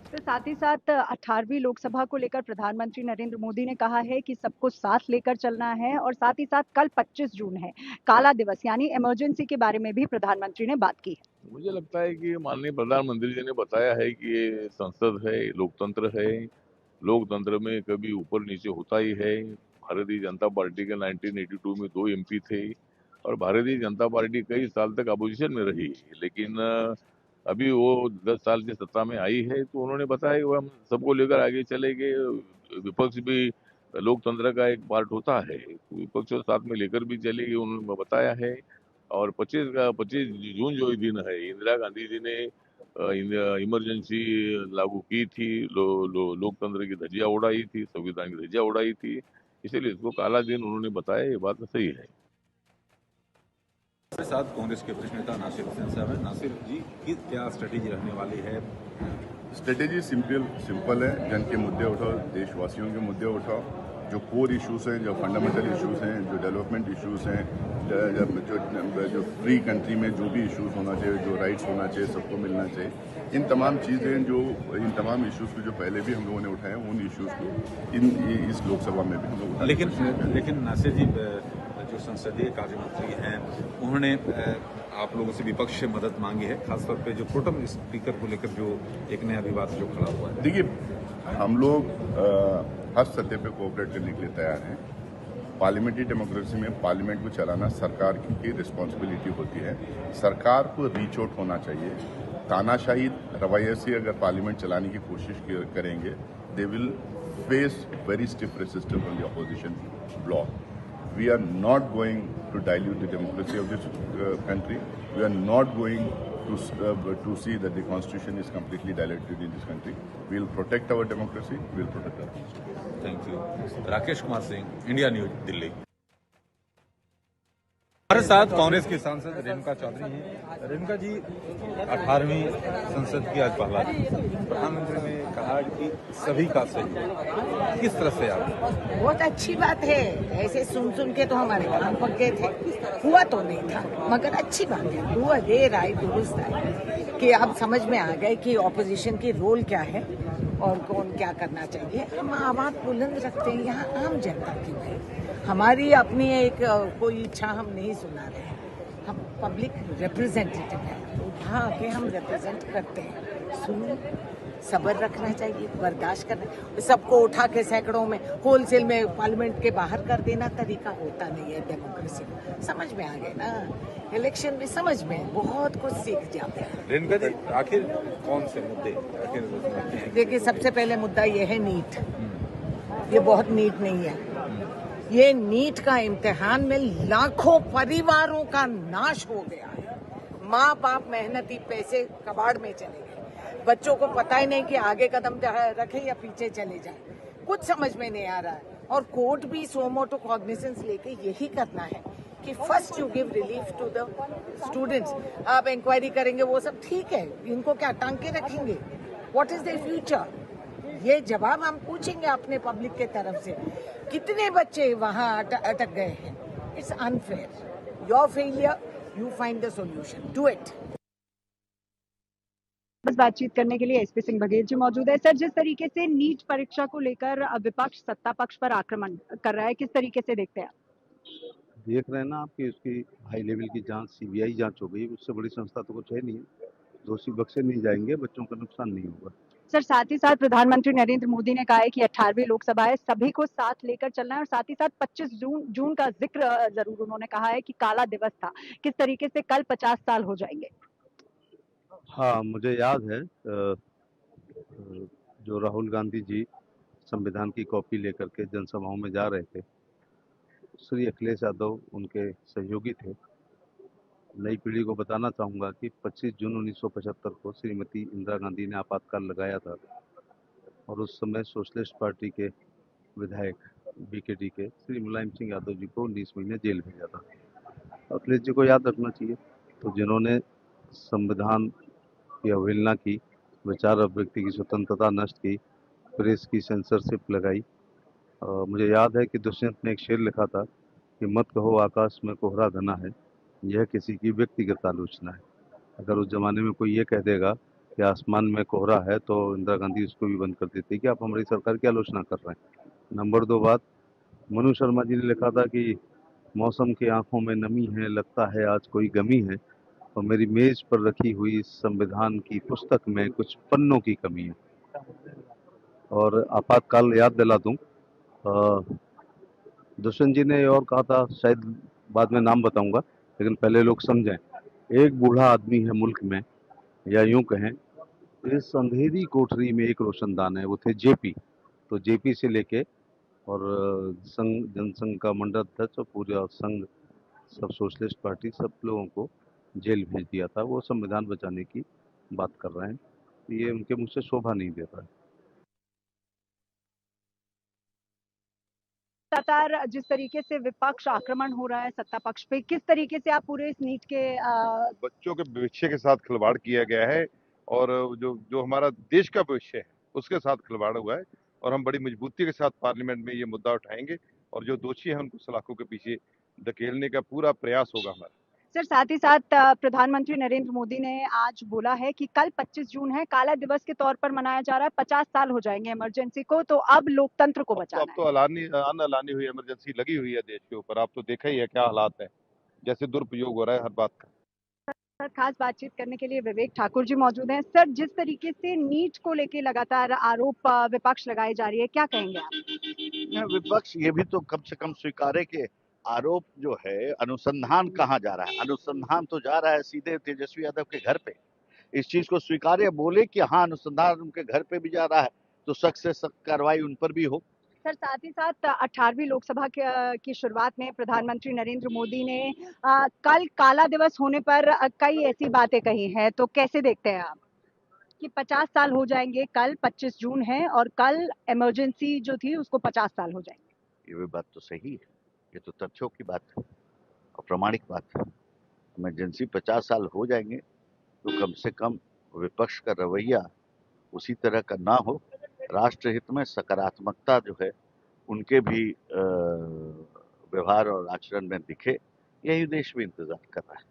तो साथ ही साथ 18वीं लोकसभा को लेकर प्रधानमंत्री नरेंद्र मोदी ने कहा है कि सबको साथ लेकर चलना है और साथ ही साथ कल 25 जून है, काला दिवस यानी इमरजेंसी के बारे में भी प्रधानमंत्री ने बात की है। मुझे लगता है कि माननीय प्रधानमंत्री जी ने बताया है कि ये संसद है, लोकतंत्र है। लोकतंत्र में कभी ऊपर-नीचे होता ही है। भारतीय जनता पार्टी के 1982 में 2 एमपी थे और भारतीय जनता पार्टी कई साल तक अपोज़िशन में रही। लेकिन अभी वो 10 साल की सत्ता में आई है, तो उन्होंने बताया कि वो हम सबको लेकर आगे चलेंगे। विपक्ष भी लोकतंत्र का एक पार्ट होता है, तो विपक्ष को साथ में लेकर भी चलेंगे, उन्होंने बताया है। और 25 जून जो दिन है, इंदिरा गांधी जी ने इमरजेंसी लागू की थी, लोकतंत्र की धज्जियां उड़ाई थी, संविधान की धज्जियां उड़ाई थी, इसीलिए इसको काला दिन उन्होंने बताया। ये बात सही है। हमारे साथ कांग्रेस के वरिष्ठ नेता नासिर हुसैन साहब हैं। नासिर जी की क्या स्ट्रेटेजी रहने वाली है? स्ट्रेटेजी सिंपल है। जन के मुद्दे उठाओ, देशवासियों के मुद्दे उठाओ, जो कोर इश्यूज हैं, जो फंडामेंटल इश्यूज हैं, जो डेवलपमेंट इश्यूज हैं, जो फ्री कंट्री में जो भी इश्यूज होना चाहिए, जो राइट्स होना चाहिए, सबको मिलना चाहिए, इन तमाम इन तमाम इश्यूज को जो पहले भी हम लोगों ने उठाए, उन इश्यूज को इस लोकसभा में भी हम लोग उठाए। लेकिन नासिर जी, जो संसदीय कार्य मंत्री हैं, उन्होंने आप लोगों से विपक्ष से मदद मांगी है, खासतौर पे जो प्रोटेम स्पीकर को लेकर जो एक नया विवाद जो खड़ा हुआ है। देखिए, हम लोग हर सतह पे कोऑपरेट करने के लिए तैयार हैं। पार्लियामेंट्री डेमोक्रेसी में पार्लियामेंट को चलाना सरकार की रिस्पॉन्सिबिलिटी होती है। सरकार को रीच आउट होना चाहिए। तानाशाही रवैये से अगर पार्लियामेंट चलाने की कोशिश करेंगे, they will face very stiff resistance from the opposition block. We are not going to dilute the democracy of this country. We are not going to see that the constitution is completely diluted in this country. We will protect our democracy. We will protect our constitution. Thank you. Rakesh Kumar Singh, India news, Delhi. हमारे साथ कांग्रेस की सांसद रेणुका चौधरी हैं। रेणुका जी, 18वीं संसद की आज पहला दिन, प्रधानमंत्री ने कहा कि सभी का सहयोग, किस तरह से आप? बहुत अच्छी बात है। ऐसे सुन के तो हमारे कान पक गए थे, हुआ तो नहीं था, मगर अच्छी बात है, हुआ देर आई दुरुस्त आई कि अब समझ में आ गए कि ऑपोजिशन की रोल क्या है और कौन क्या करना चाहिए। हम आवाज बुलंद रखते हैं यहाँ आम जनता की भाई, हमारी अपनी एक कोई इच्छा हम नहीं सुना रहे हैं। हम पब्लिक रिप्रेजेंटेटिव हैं, वहाँ आके हम रिप्रेजेंट करते हैं। सुनो, सब्र रखना चाहिए, बर्दाश्त करना। सबको उठा के सैकड़ों में होलसेल में पार्लियामेंट के बाहर कर देना तरीका होता नहीं है डेमोक्रेसी में। समझ में आ गए ना, इलेक्शन में समझ में बहुत कुछ सीख जाते हैं। रेणुका जी, आखिर कौन से मुद्दे आखिर? देखिए, सबसे पहले मुद्दा ये है नीट। ये बहुत नीट नहीं है। ये नीट का इम्तिहान में लाखों परिवारों का नाश हो गया है। माँ बाप मेहनती पैसे कबाड़ में चले गए, बच्चों को पता ही नहीं कि आगे कदम रखे या पीछे चले जाए, कुछ समझ में नहीं आ रहा है। और कोर्ट भी सोमोटो कॉग्निसेंस लेके यही करना है कि first you give relief to the students. आप इंक्वायरी करेंगे वो सब ठीक है, इनको क्या टांके रखेंगे? What is the future? ये जवाब हम पूछेंगे अपने पब्लिक के तरफ से। कितने बच्चे वहां अटक गए हैं? It's unfair. Your failure, you find the solution, do it. बस बातचीत करने के लिए एसपी सिंह बघेल जी मौजूद है। सर, जिस तरीके से नीट परीक्षा को लेकर विपक्ष सत्ता पक्ष पर आक्रमण कर रहा है, किस तरीके से देखते हैं आप? देख रहे हैं ना आप कि उसकी हाई लेवल की जांच, सीबीआई जांच हो गई, उससे बड़ी संस्था तो कुछ है नहीं है। दोषी बख्शे नहीं जाएंगे, बच्चों का नुकसान नहीं होगा। सर, साथ ही साथ प्रधानमंत्री नरेंद्र मोदी ने कहा है कि 18वीं लोकसभा है, सभी को साथ लेकर चलना है और साथ ही साथ 25 जून का जिक्र जरूर उन्होंने कहा है कि काला दिवस था। किस तरीके से कल 50 साल हो जाएंगे? हाँ, मुझे याद है जो राहुल गांधी जी संविधान की कॉपी लेकर के जनसभाओं में जा रहे थे, श्री अखिलेश यादव उनके सहयोगी थे। नई पीढ़ी को बताना चाहूँगा कि 25 जून 1975 को श्रीमती इंदिरा गांधी ने आपातकाल लगाया था और उस समय सोशलिस्ट पार्टी के विधायक बीकेटी के श्री मुलायम सिंह यादव जी को 19 महीने जेल भेजा था। अखिलेश जी को याद रखना चाहिए। तो जिन्होंने संविधान की अवहेलना की, विचार अभिव्यक्ति की स्वतंत्रता नष्ट की, प्रेस की सेंसरशिप लगाई, मुझे याद है कि दुष्यंत ने एक शेर लिखा था कि मत कहो आकाश में कोहरा घना है, यह किसी की व्यक्तिगत आलोचना है। अगर उस जमाने में कोई ये कह देगा कि आसमान में कोहरा है तो इंदिरा गांधी उसको भी बंद कर देती कि आप हमारी सरकार की आलोचना कर रहे हैं। नंबर 2 बात, मनु शर्मा जी ने लिखा था कि मौसम की आंखों में नमी है, लगता है आज कोई गमी है, और मेरी मेज पर रखी हुई संविधान की पुस्तक में कुछ पन्नों की कमी है। और आपातकाल याद दिला दूं, दुष्यंत जी ने और कहा था, शायद बाद में नाम बताऊंगा, लेकिन पहले लोग समझें। एक बूढ़ा आदमी है मुल्क में, या यूं कहें इस अंधेरी कोठरी में एक रोशनदान है, वो थे जेपी। तो जेपी से लेके और संघ जनसंघ का मंडल अध्यक्ष और पूरा संघ, सब सोशलिस्ट पार्टी, सब लोगों को जेल भेज दिया था। वो संविधान बचाने की बात कर रहे हैं, ये उनके मुंह से शोभा नहीं देता है। लगातार जिस तरीके से विपक्ष आक्रमण हो रहा है सत्ता पक्ष पे, किस तरीके से आप पूरे इस नीट के बच्चों के भविष्य के साथ खिलवाड़ किया गया है, और जो जो हमारा देश का भविष्य है उसके साथ खिलवाड़ हुआ है, और हम बड़ी मजबूती के साथ पार्लियामेंट में ये मुद्दा उठाएंगे, और जो दोषी हैं उनको सलाखों के पीछे धकेलने का पूरा प्रयास होगा हमारा। सर, साथ ही साथ प्रधानमंत्री नरेंद्र मोदी ने आज बोला है कि कल 25 जून है, काला दिवस के तौर पर मनाया जा रहा है। 50 साल हो जाएंगे इमरजेंसी को, तो अब लोकतंत्र को अब बचाना तो अनअलानी हुई इमरजेंसी लगी हुई है देश के ऊपर। आप तो देखा ही है क्या हालात है, जैसे दुरुपयोग हो रहा है हर बात का। सर, खास बातचीत करने के लिए विवेक ठाकुर जी मौजूद हैं। सर, जिस तरीके से नीट को लेके लगातार आरोप विपक्ष लगाई जा रही है, क्या कहेंगे आप? विपक्ष ये भी तो कम से कम स्वीकारे कि आरोप जो है, अनुसंधान कहाँ जा रहा है? अनुसंधान तो जा रहा है सीधे तेजस्वी यादव के घर पे। इस चीज को स्वीकारे, बोले कि हाँ अनुसंधान उनके घर पे भी जा रहा है, तो सख्त से सख्त कार्रवाई उन पर भी हो। सर, साथ ही साथ 18वीं लोकसभा की शुरुआत में प्रधानमंत्री नरेंद्र मोदी ने कल काला दिवस होने पर कई ऐसी बातें कही हैं, तो कैसे देखते हैं आप कि 50 साल हो जाएंगे, कल 25 जून है और कल इमरजेंसी जो थी उसको 50 साल हो जाएंगे? ये भी बात तो सही है, ये तो तथ्यों की बात है और प्रमाणिक बात है। इमरजेंसी 50 साल हो जाएंगे तो कम से कम विपक्ष का रवैया उसी तरह का ना हो, राष्ट्रहित में सकारात्मकता जो है उनके भी व्यवहार और आचरण में दिखे, यही देश भी इंतजार कर रहा है।